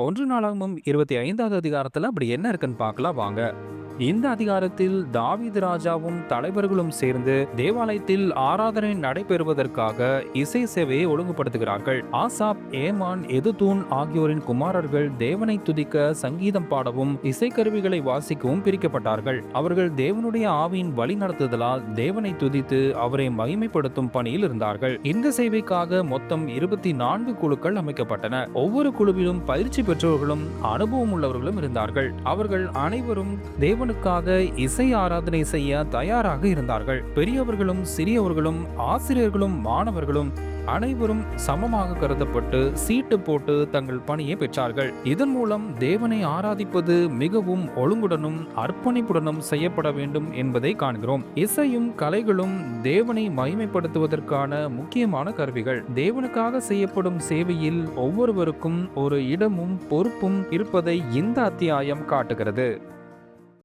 1 நாளாகமம் 25வது அதிகாரத்துல அப்படி என்ன இருக்குன்னு பார்க்கலாம் வாங்க. இந்த அதிகாரத்தில் தாவீது ராஜாவும் தலைவர்களும் சேர்ந்து தேவாலயத்தில் ஆராதனை நடைபெறுவதற்காக இசை சேவையை ஒழுங்குபடுத்துகிறார்கள். ஆசாப், ஏமான், எதுதூன் ஆகியோரின் குமாரர்கள் தேவனை துதிக்க சங்கீதம் பாடவும் இசைக்கருவிகளை வாசிக்கவும் பிரிக்கப்பட்டார்கள். அவர்கள் தேவனுடைய ஆவியின் வழி நடத்துதலால் தேவனை துதித்து அவரை மகிமைப்படுத்தும் பணியில் இருந்தார்கள். இந்த சேவைக்காக மொத்தம் 24 குழுக்கள் அமைக்கப்பட்டன. ஒவ்வொரு குழுவிலும் பயிற்சி பெற்றவர்களும் அனுபவம் உள்ளவர்களும் இருந்தார்கள். அவர்கள் அனைவரும் தேவனுக்காக இசை ஆராதனை செய்ய தயாராக இருந்தார்கள். பெரியவர்களும் சிறியவர்களும் ஆசிரியர்களும் மாணவர்களும் அனைவரும் சமமாக கருதப்பட்டு சீட்டு போட்டு தங்கள் பணியை பெற்றார்கள். இதன் மூலம் தேவனை ஆராதிப்பது மிகவும் ஒழுங்குடனும் அர்ப்பணிப்புடனும் செய்யப்பட வேண்டும் என்பதை காண்கிறோம். இசையும் கலைகளும் தேவனை மகிமைப்படுத்துவதற்கான முக்கியமான கருவிகள். தேவனுக்காக செய்யப்படும் சேவையில் ஒவ்வொருவருக்கும் ஒரு இடமும் பொறுப்பும் இருப்பதை இந்த அத்தியாயம் காட்டுகிறது.